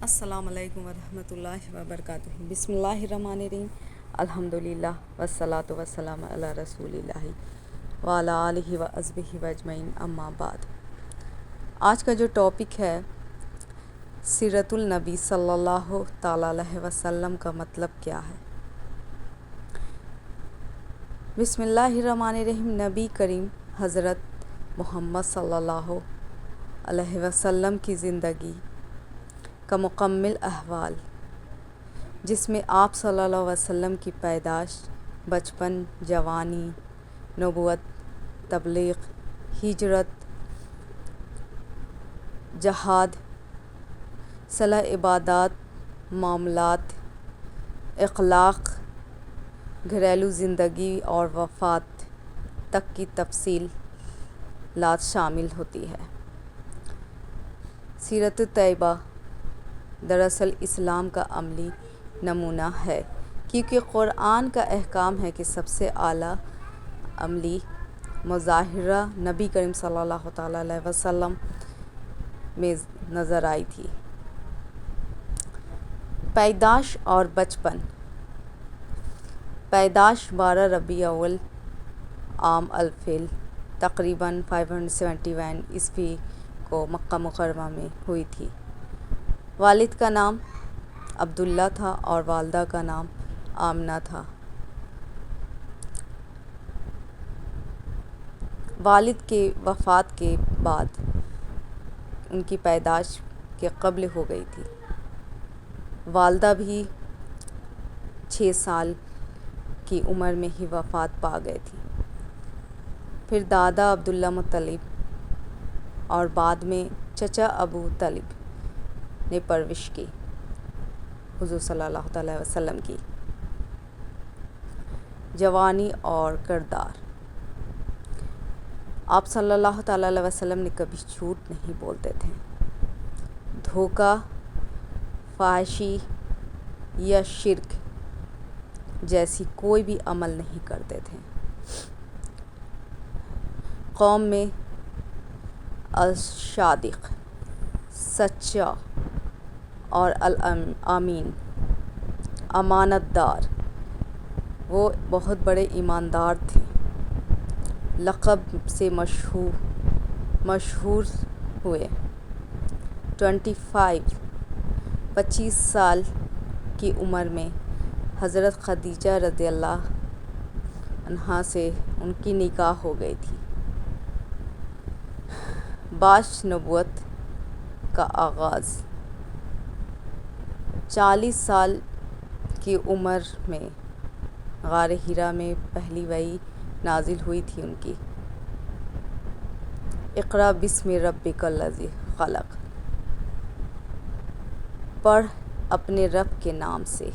السلام علیکم ورحمۃ اللہ وبرکاتہ۔ بسم اللہ الرحمن الرحیم، الحمدللہ والصلاۃ والسلام علی رسول اللہ وعلی آلہ وصحبہ اجمعین، اما بعد۔ آج کا جو ٹاپک ہے سیرت النبی صلی اللہ تعالیٰ علیہ وسلم کا مطلب کیا ہے۔ بسم اللہ الرحمن الرحیم۔ نبی کریم حضرت محمد صلی اللہ علیہ وسلم کی زندگی کا مکمل احوال، جس میں آپ صلی اللہ علیہ وسلم کی پیدائش، بچپن، جوانی، نبوت، تبلیغ، ہجرت، جہاد، صلاح، عبادات، معاملات، اخلاق، گھریلو زندگی اور وفات تک کی تفصیلات شامل ہوتی ہے۔ سیرت طیبہ دراصل اسلام کا عملی نمونہ ہے، کیونکہ قرآن کا احکام ہے کہ سب سے اعلیٰ عملی مظاہرہ نبی کریم صلی اللہ تعالیٰ علیہ وسلم میں نظر آئی تھی۔ پیدائش اور بچپن۔ پیدائش 12 ربیع الاول عام الفیل تقریباً 571 عیسوی کو مکہ مکرمہ میں ہوئی تھی۔ والد کا نام عبداللہ تھا اور والدہ کا نام آمنہ تھا۔ والد کے وفات کے بعد ان کی پیدائش کے قبل ہو گئی تھی۔ والدہ بھی 6 سال کی عمر میں ہی وفات پا گئے تھی۔ پھر دادا عبداللہ مطلب اور بعد میں چچا ابو طالب نے پرورش کی حضور صلی اللہ تعالیٰ علیہ وسلم کی۔ جوانی اور کردار۔ آپ صلی اللہ تعالیٰ علیہ وسلم نے کبھی جھوٹ نہیں بولتے تھے، دھوکہ، فحاشی یا شرک جیسی کوئی بھی عمل نہیں کرتے تھے۔ قوم میں الصادق، سچا اور الامین، امانت دار، وہ بہت بڑے ایماندار تھے۔ لقب سے مشہور ہوئے۔ 25 سال کی عمر میں حضرت خدیجہ رضی اللہ عنہا سے ان کی نکاح ہو گئی تھی۔ باعث نبوت کا آغاز۔ 40 سال کی عمر میں غار حرا میں پہلی وحی نازل ہوئی تھی ان کی۔ اقرأ بسم ربک الذی خلق، پڑھ اپنے رب کے نام سے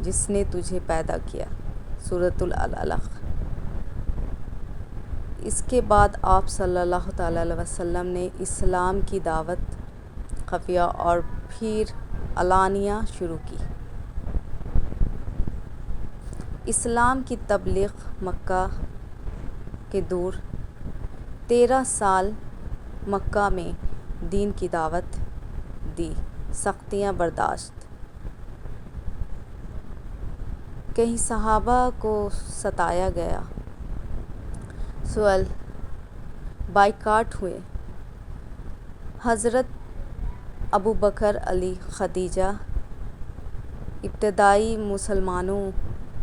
جس نے تجھے پیدا کیا، سورۃ العلق۔ اس کے بعد آپ صلی اللہ تعالیٰ علیہ وسلم نے اسلام کی دعوت خفیہ اور پھر علانیہ شروع کی۔ اسلام کی تبلیغ مکہ کے دور 13 سال مکہ میں دین کی دعوت دی، سختیاں برداشت۔ کئی صحابہ کو ستایا گیا، سول، بائیکاٹ ہوئے۔ حضرت ابوبکر، علی، خدیجہ ابتدائی مسلمانوں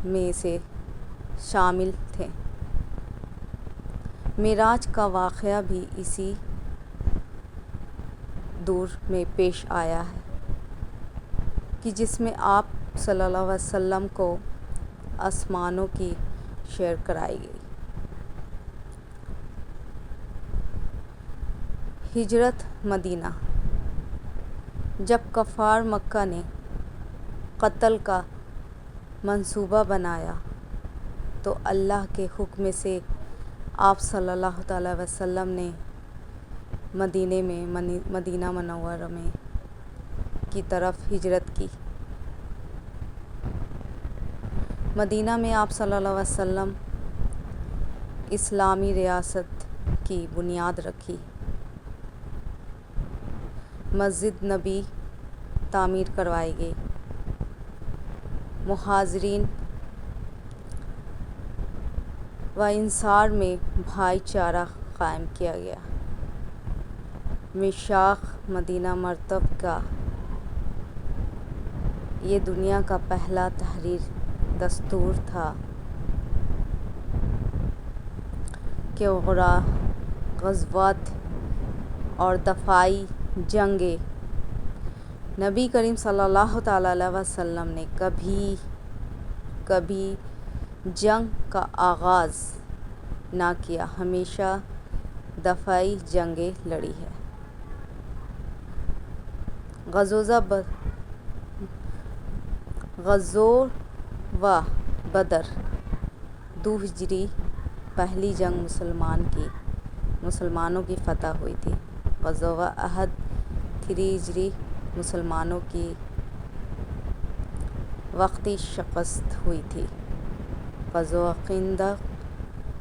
میں سے شامل تھے۔ معراج کا واقعہ بھی اسی دور میں پیش آیا ہے کہ جس میں آپ صلی اللہ علیہ وسلم کو آسمانوں کی سیر کرائی گئی۔ ہجرت مدینہ۔ جب کفار مکہ نے قتل کا منصوبہ بنایا تو اللہ کے حکم سے آپ صلی اللہ تعالیٰ علیہ وسلم نے مدینہ منورہ میں کی طرف ہجرت کی۔ مدینہ میں آپ صلی اللہ علیہ وسلم اسلامی ریاست کی بنیاد رکھی۔ مسجد نبی تعمیر کروائی گئی، مہاجرین و انصار میں بھائی چارہ قائم کیا گیا۔ میثاق مدینہ مرتب کا یہ دنیا کا پہلا تحریری دستور تھا کہ غزوات اور دفاعی جنگیں نبی کریم صلی اللہ تعالیٰ علیہ وسلم نے کبھی جنگ کا آغاز نہ کیا، ہمیشہ دفاعی جنگیں لڑی ہیں۔ غزوہ بدر 2 ہجری پہلی جنگ مسلمانوں کی فتح ہوئی تھی۔ غزوہ احد 3 ہجری مسلمانوں کی وقتی شکست ہوئی تھی۔ غزوہ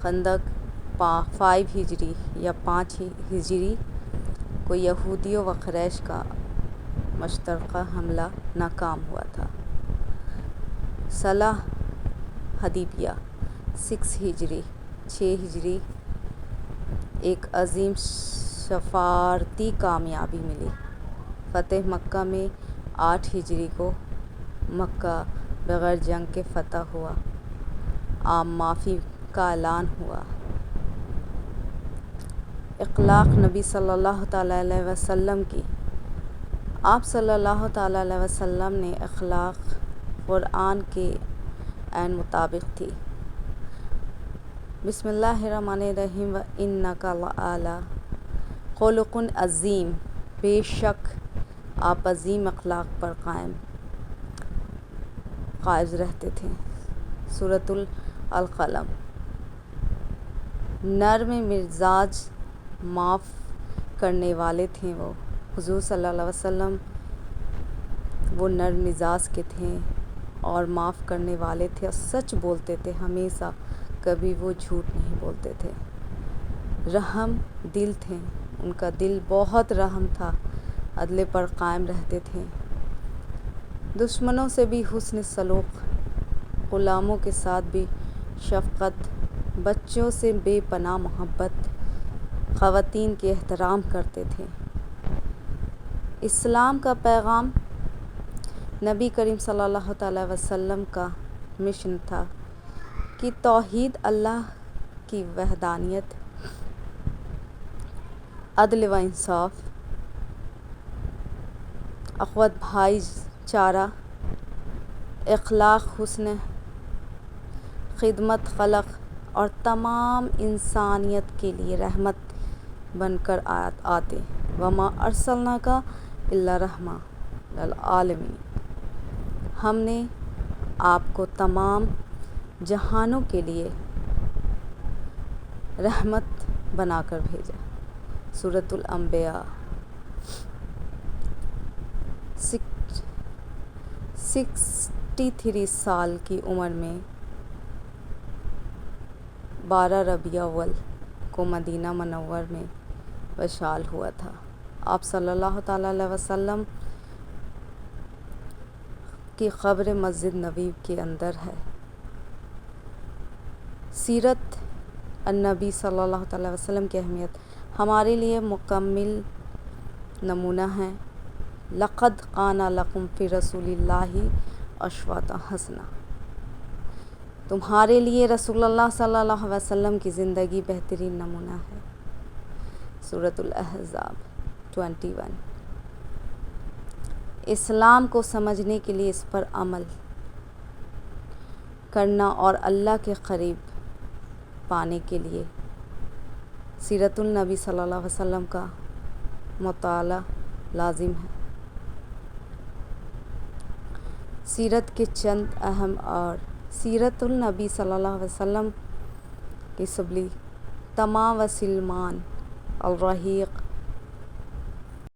خندق 5 ہجری یا 5 ہجری کو یہودیوں و قریش کا مشترکہ حملہ ناکام ہوا تھا۔ صلح حدیبیہ 6 ہجری ایک عظیم سفارتی کامیابی ملی۔ فتح مکہ میں 8 ہجری کو مکہ بغیر جنگ کے فتح ہوا، عام معافی کا اعلان ہوا۔ اخلاق نبی صلی اللہ تعالیٰ علیہ وسلم کی۔ آپ صلی اللہ تعالیٰ علیہ وسلم نے اخلاق قرآن کے عین مطابق تھی۔ بسم اللہ الرحمن الرحیم وَإِنَّكَ لَعَلَىٰ خُلُقٍ عظیم، بے شک آپ عظیم اخلاق پر قائم رہتے تھے۔ سورۃ القلم۔ نرم مزاج، معاف کرنے والے تھے وہ۔ حضور صلی اللہ علیہ وسلم وہ نرم مزاج کے تھے اور معاف کرنے والے تھے اور سچ بولتے تھے ہمیشہ، کبھی وہ جھوٹ نہیں بولتے تھے۔ رحم دل تھے، ان کا دل بہت رحم تھا، عدل پر قائم رہتے تھے، دشمنوں سے بھی حسن سلوک، غلاموں کے ساتھ بھی شفقت، بچوں سے بے پناہ محبت، خواتین کے احترام کرتے تھے۔ اسلام کا پیغام نبی کریم صلی اللہ تعالیٰ علیہ وسلم کا مشن تھا کہ توحید، اللہ کی وحدانیت، عدل و انصاف، اخوت، بھائی چارہ، اخلاق حسن، خدمت خلق اور تمام انسانیت کے لیے رحمت بن کر آتے۔ وَمَا أَرْسَلْنَاكَ إِلَّا رَحْمَةً لِّلْعَالَمِينَ، ہم نے آپ کو تمام جہانوں کے لیے رحمت بنا کر بھیجا۔ سورۃ الانبیاء۔ 63 سال کی عمر میں 12 ربیع الاول کو مدینہ منورہ میں وصال ہوا تھا۔ آپ صلی اللہ تعالیٰ علیہ وسلم کی قبر مسجد نبوی کے اندر ہے۔ سیرت النبی صلی اللہ تعالیٰ علیہ وسلم کی اہمیت ہمارے لیے مکمل نمونہ ہے۔ لَقَدْ كَانَ لَكُمْ فِي رَسُولِ اللَّهِ أُسْوَةٌ حَسَنَةٌ، تمہارے لیے رسول اللہ صلی اللہ علیہ وسلم کی زندگی بہترین نمونہ ہے۔ سورۃ الاحزاب 21۔ اسلام کو سمجھنے کے لیے اس پر عمل کرنا اور اللہ کے قریب پانے کے لیے سیرت النبی صلی اللہ علیہ وسلم کا مطالعہ لازم ہے۔ سیرت کے چند اہم اور سیرت النبی صلی اللہ علیہ وسلم کی سبلی تمام و سلمان الرحیق